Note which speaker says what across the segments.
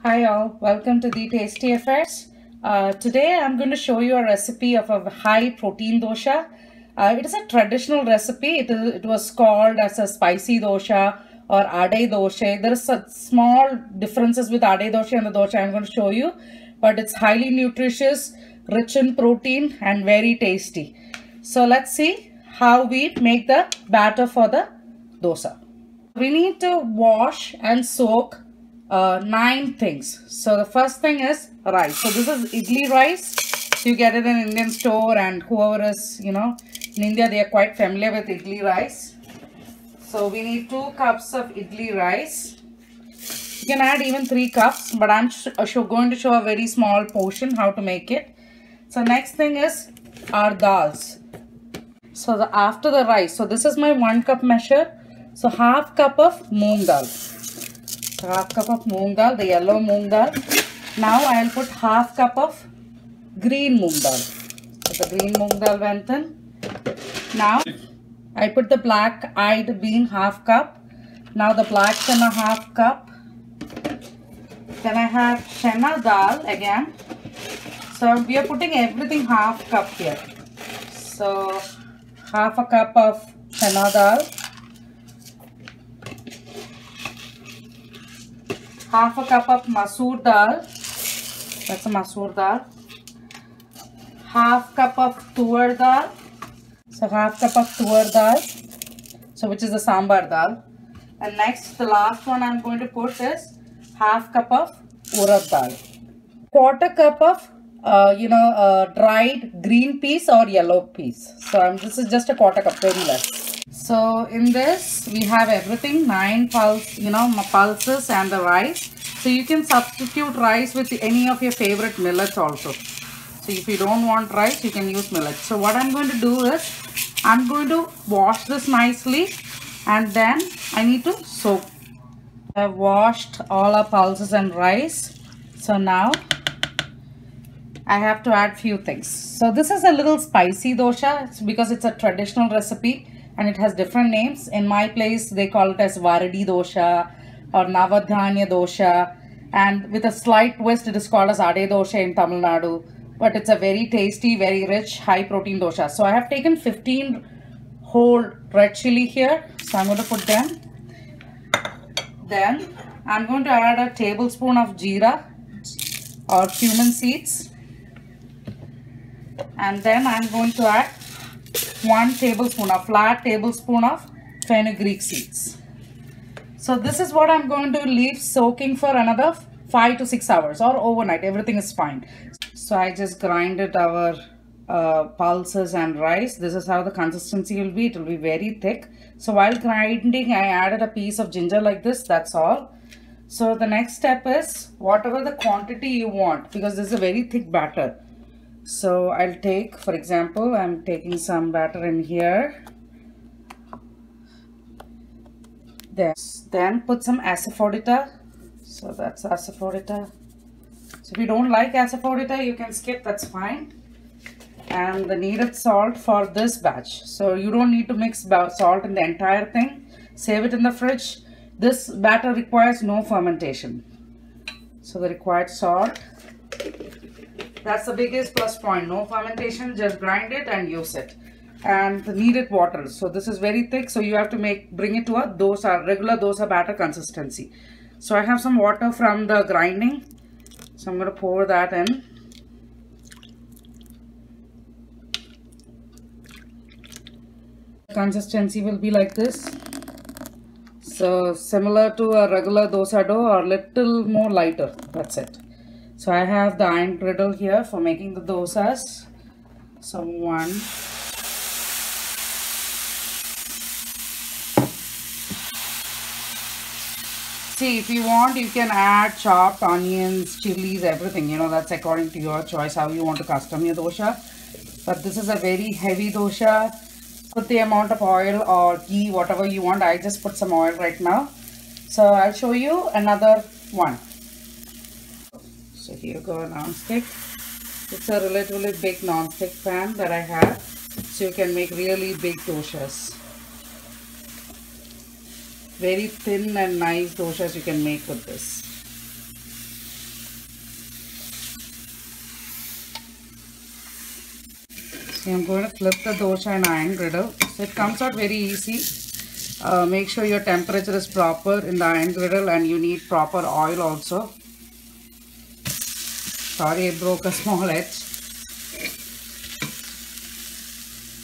Speaker 1: Hi all, welcome to the Tasty Affairs. Today I'm going to show you a recipe of a high protein dosha. It is a traditional recipe. It was called as a spicy dosha or ade dosha. There is a small differences with ade dosha and the dosha I'm going to show you, but it's highly nutritious, rich in protein and very tasty. So let's see how we make the batter for the dosa. We need to wash and soak 9 things. So the first thing is rice. So this is idli rice. You get it in Indian store, and whoever is, in India, they are quite familiar with idli rice. So we need 2 cups of idli rice. You can add even 3 cups, but I'm going to show a very small portion how to make it. So next thing is our dals. So after the rice, so this is my 1 cup measure. So half cup of moong dal. So half cup of moong dal, the yellow moong dal. Now I'll put half cup of green moong dal. So the green moong dal went in. Now I put the black eyed bean half cup. Now the black chana half cup. Then I have chana dal again. So we are putting everything half cup here. So half a cup of chana dal. Half a cup of masoor dal. That's a masoor dal. Half cup of tuar dal. So half cup of tuar dal. So which is the sambar dal. And next, the last one I'm going to put is half cup of urad dal. Quarter cup of dried green peas or yellow peas. So this is just a quarter cup, very less. So in this we have everything, 9 pulses and the rice. So you can substitute rice with any of your favorite millets also. So if you don't want rice, you can use millet. So what I'm going to do is, I'm going to wash this nicely and then I need to soak. I've washed all our pulses and rice. So now I have to add few things. So this is a little spicy dosha because it's a traditional recipe and it has different names. In my place, they call it as Varadi dosha or Navadhanya dosha, and with a slight twist, it is called as Ade dosha in Tamil Nadu. But it's a very tasty, very rich, high protein dosha. So I have taken 15 whole red chili here. So I'm going to put them. Then I'm going to add a tablespoon of jeera or cumin seeds. And then I'm going to add 1 tablespoon, a flat tablespoon of fenugreek seeds. So this is what I'm going to leave soaking for another 5 to 6 hours or overnight. Everything is fine. So I just grinded our pulses and rice. This is how the consistency will be. It will be very thick. So while grinding, I added a piece of ginger like this. That's all. So the next step is whatever the quantity you want, because this is a very thick batter. So I'll take, for example, I'm taking some batter in here. Then put some asafoetida. So that's asafoetida. So if you don't like asafoetida, you can skip, that's fine. And the needed salt for this batch. So you don't need to mix salt in the entire thing. Save it in the fridge. This batter requires no fermentation. So the required salt. That's the biggest plus point. No fermentation, just grind it and use it. And the needed water. So this is very thick, so you have to bring it to a dosa, regular dosa batter consistency. So I have some water from the grinding. So I'm going to pour that in. Consistency will be like this. So similar to a regular dosa dough or little more lighter. That's it. So I have the iron griddle here for making the dosas. So 1. See, if you want, you can add chopped onions, chilies, everything. That's according to your choice, how you want to custom your dosha. But this is a very heavy dosha. Put the amount of oil or ghee, whatever you want. I just put some oil right now. So I'll show you another one. So here you go, non-stick. It's a relatively big non-stick pan that I have. So you can make really big doshas. Very thin and nice doshas you can make with this. I'm going to flip the dosha in iron griddle. So it comes out very easy. Make sure your temperature is proper in the iron griddle, and you need proper oil also. Sorry, I broke a small edge.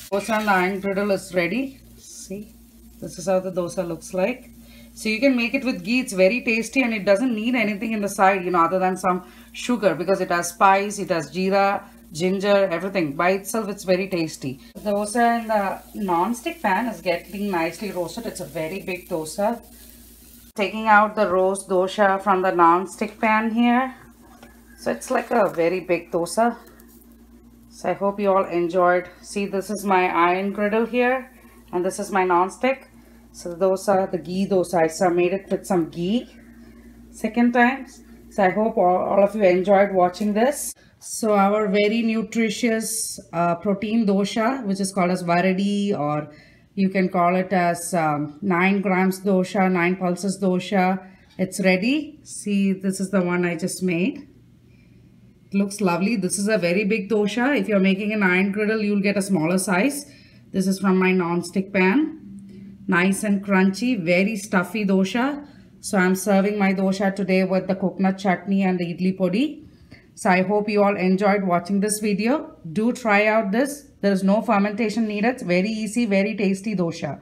Speaker 1: Dosa on the iron griddle is ready. See, this is how the dosa looks like. So you can make it with ghee. It's very tasty, and it doesn't need anything in the side, other than some sugar, because it has spice, it has jeera, ginger, everything. By itself, it's very tasty. The dosa in the non-stick pan is getting nicely roasted. It's a very big dosa. Taking out the roast dosha from the non-stick pan here. So it's like a very big dosa. So I hope you all enjoyed. See, this is my iron griddle here, and this is my non-stick. So the dosa, the ghee dosa, I made it with some ghee second time. So I hope all of you enjoyed watching this. So our very nutritious protein dosha, which is called as varadi, or you can call it as 9 grams dosha, 9 pulses dosha. It's ready. See, this is the one I just made. It looks lovely. This is a very big dosha. If you're making an iron griddle, you'll get a smaller size. This is from my non-stick pan. Nice and crunchy, very stuffy dosha. So I'm serving my dosha today with the coconut chutney and the idli podi. So I hope you all enjoyed watching this video. Do try out this. There is no fermentation needed. It's very easy, very tasty dosha.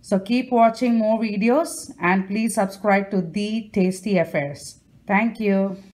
Speaker 1: So keep watching more videos, and please subscribe to The Tasty Affairs. Thank you.